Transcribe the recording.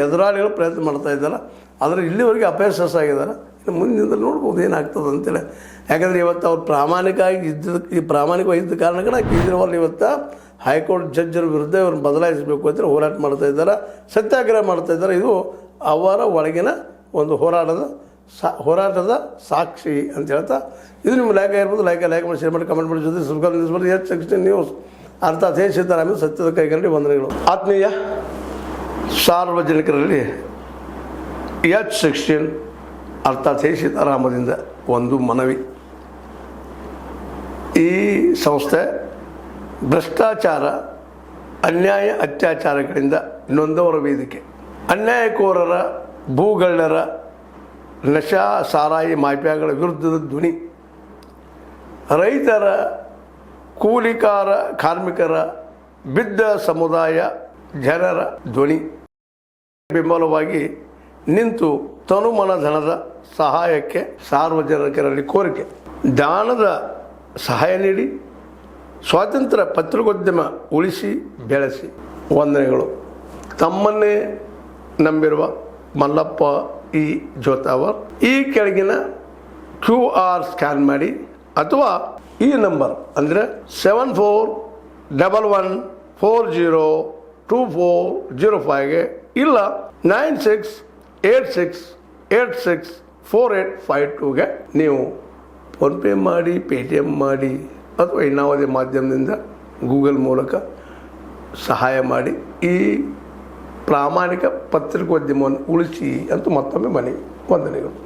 ಎದುರಾಳಿಗಳು ಪ್ರಯತ್ನ ಮಾಡ್ತಾ ಇದ್ದಾರೆ, ಆದರೆ ಇಲ್ಲಿವರೆಗೆ ಅಪಯಶಸ್ ಆಗಿದ್ದಾರೆ. ಇನ್ನು ಮುಂದಿನಿಂದ ನೋಡ್ಬೋದು ಏನಾಗ್ತದೆ ಅಂತೇಳಿ. ಯಾಕಂದರೆ ಇವತ್ತು ಅವ್ರು ಪ್ರಾಮಾಣಿಕವಾಗಿದ್ದ ಕಾರಣಕ್ಕೆ ಕೇಜ್ರಿವಾಲ್ ಇವತ್ತು ಹೈಕೋರ್ಟ್ ಜಡ್ಜರ ವಿರುದ್ಧ ಇವ್ರನ್ನ ಬದಲಾಯಿಸಬೇಕು ಅಂತ ಹೋರಾಟ ಮಾಡ್ತಾ ಇದ್ದಾರೆ, ಸತ್ಯಾಗ್ರಹ ಮಾಡ್ತಾ ಇದ್ದಾರೆ. ಇದು ಅವರ ಒಳಗಿನ ಒಂದು ಹೋರಾಟದ ಸಾಕ್ಷಿ ಅಂತ ಹೇಳ್ತಾ, ಇದು ನಿಮ್ಮ ಲೈಕ್ ಇರ್ಬೋದು. ಲೈಕ್ ಮಾಡಿ, ಶೇರ್ ಮಾಡಿ, ಕಮೆಂಟ್ ಮಾಡಿ, ಜೊತೆ ಸಬ್ಸ್ಕ್ರೈಬ್ ಮಾಡಿ. H16 ನ್ಯೂಸ್ ಅರ್ಥಾತ್ ಸಿದ್ದರಾಮಯ್ಯ ಸತ್ಯದ ಕೈಗಂಡಿ ವಂದನೆಗಳು. ಆತ್ಮೀಯ ಸಾರ್ವಜನಿಕರಲ್ಲಿ H16 ಅರ್ಥಾತ್ ಸೀತಾರಾಮದಿಂದ ಒಂದು ಮನವಿ. ಈ ಸಂಸ್ಥೆ ಭ್ರಷ್ಟಾಚಾರ, ಅನ್ಯಾಯ, ಅತ್ಯಾಚಾರಗಳಿಂದ ನೊಂದವರ ವೇದಿಕೆ. ಅನ್ಯಾಯಕೋರರ, ಭೂಗಳ್ಳರ, ನಶಾ ಸಾರಾಯಿ ಮಾಫಿಯಾಗಳ ವಿರುದ್ಧದ ಧ್ವನಿ. ರೈತರ, ಕೂಲಿಕಾರ, ಕಾರ್ಮಿಕರ, ಬಿದ್ದ ಸಮುದಾಯ ಜನರ ಧ್ವನಿ. ಬೆಂಬಲವಾಗಿ ನಿಂತು ತನುಮನ ಧನದ ಸಹಾಯಕ್ಕೆ ಸಾರ್ವಜನಿಕರಲ್ಲಿ ಕೋರಿಕೆ. ದಾನದ ಸಹಾಯ ನೀಡಿ ಸ್ವಾತಂತ್ರ್ಯ ಪತ್ರಿಕೋದ್ಯಮ ಉಳಿಸಿ ಬೆಳೆಸಿ. ವಂದನೆಗಳು. ತಮ್ಮನ್ನೇ ನಂಬಿರುವ ಮಲ್ಲಪ್ಪ ಇ ಜೋತಾವರ್. ಈ ಕೆಳಗಿನ QR ಸ್ಕ್ಯಾನ್ ಮಾಡಿ ಅಥವಾ ಈ ನಂಬರ್ ಅಂದರೆ 7411402405ಗೆ ಇಲ್ಲ 9686864852ಗೆ ನೀವು ಫೋನ್ಪೇ ಮಾಡಿ, ಪೇಟಿಎಮ್ ಮಾಡಿ ಅಥವಾ ಇನ್ನಾವುದೇ ಮಾಧ್ಯಮದಿಂದ ಗೂಗಲ್ ಮೂಲಕ ಸಹಾಯ ಮಾಡಿ ಈ ಪ್ರಾಮಾಣಿಕ ಪತ್ರಿಕೋದ್ಯಮವನ್ನು ಉಳಿಸಿ ಅಂತ ಮತ್ತೊಮ್ಮೆ ಮನವಿ. ವಂದನೆಗಳು.